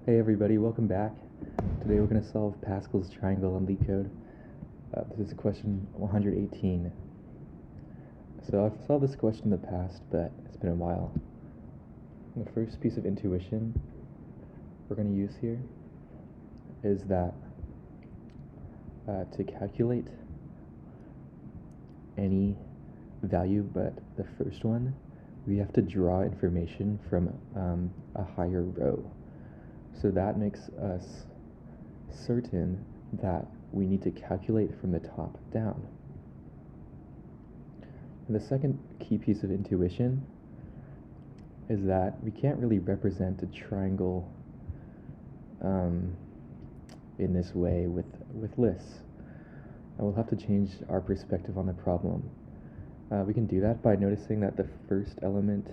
Hey everybody, welcome back. Today we're going to solve Pascal's triangle on Leetcode. This is question 118. So I've solved this question in the past, but it's been a while. The first piece of intuition we're going to use here is that to calculate any value but the first one, we have to draw information from a higher row. So that makes us certain that we need to calculate from the top down. And the second key piece of intuition is that we can't really represent a triangle in this way with lists. And we'll have to change our perspective on the problem. We can do that by noticing that the first element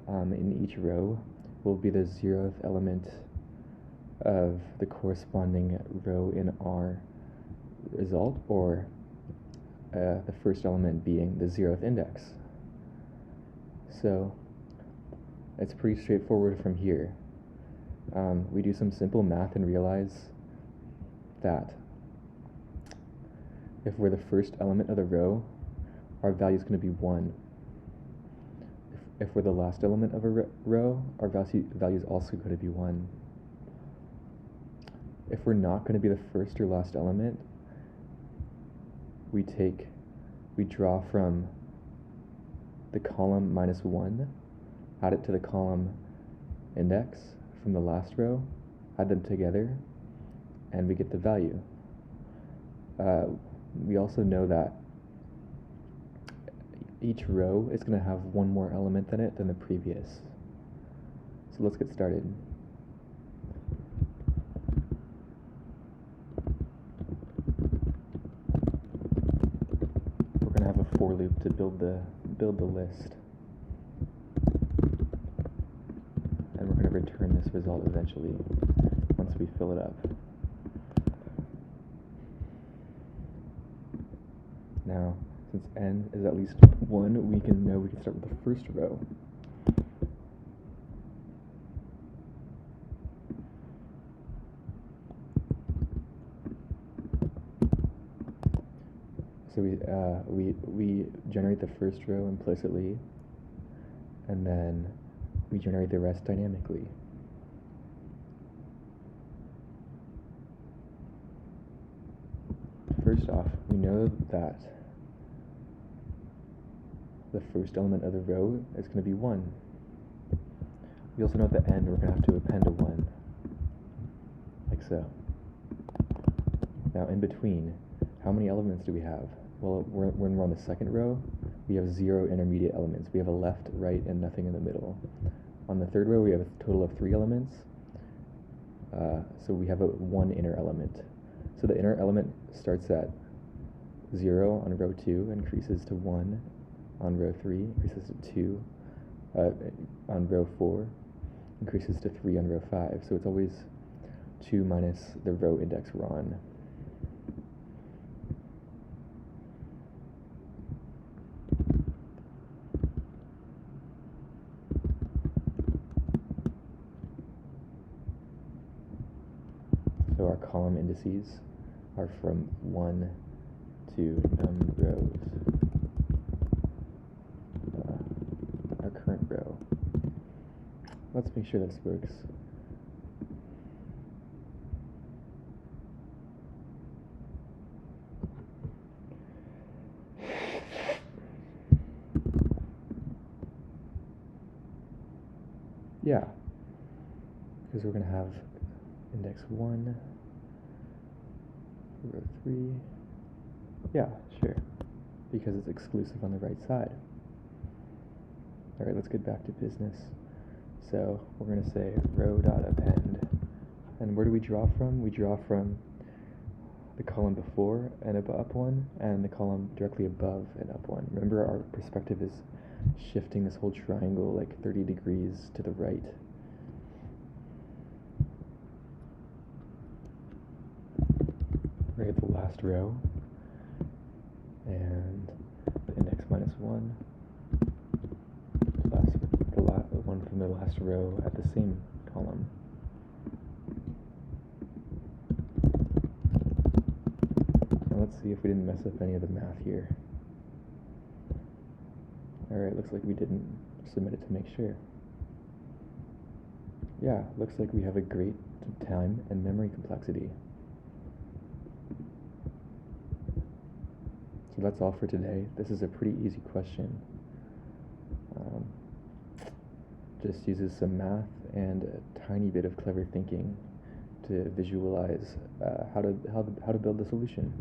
in each row will be the 0th element of the corresponding row in our result, or the first element being the 0th index. So it's pretty straightforward from here. We do some simple math and realize that if we're the first element of the row, our value is going to be 1. If we're the last element of a row, our value is also going to be 1. If we're not going to be the first or last element, we draw from the column minus 1, add it to the column index from the last row, add them together, and we get the value. We also know that each row is going to have one more element in it than the previous. So let's get started. We're going to have a for loop to build the list. And we're going to return this result eventually once we fill it up. Now, since n is at least 1, we can start with the first row. So we generate the first row implicitly, and then we generate the rest dynamically. First off, we know that the first element of the row is going to be 1. We also know at the end we're going to have to append a 1, like so. Now in between, how many elements do we have? Well, when we're on the second row, we have 0 intermediate elements. We have a left, right, and nothing in the middle. On the third row, we have a total of 3 elements, so we have one inner element. So the inner element starts at 0 on row 2, increases to 1 on row 3, increases to 2 on row 4, increases to 3 on row 5. So it's always 2 minus the row index we're on. So our column indices are from 1 to rows. Our current row. Let's make sure this works. Yeah, because we're going to have index 1, row 3. Yeah, sure, because it's exclusive on the right side. Alright, let's get back to business. So we're going to say row.append. And where do we draw from? We draw from the column before and up 1, and the column directly above and up 1. Remember, our perspective is shifting this whole triangle like 30 degrees to the right. We're at the last row, and the index minus 1, the one from the last row at the same column. let's see if we didn't mess up any of the math here. Alright, looks like we didn't submit it to make sure. Yeah, looks like we have a great time and memory complexity. So that's all for today. This is a pretty easy question. Just uses some math and a tiny bit of clever thinking to visualize how to build the solution.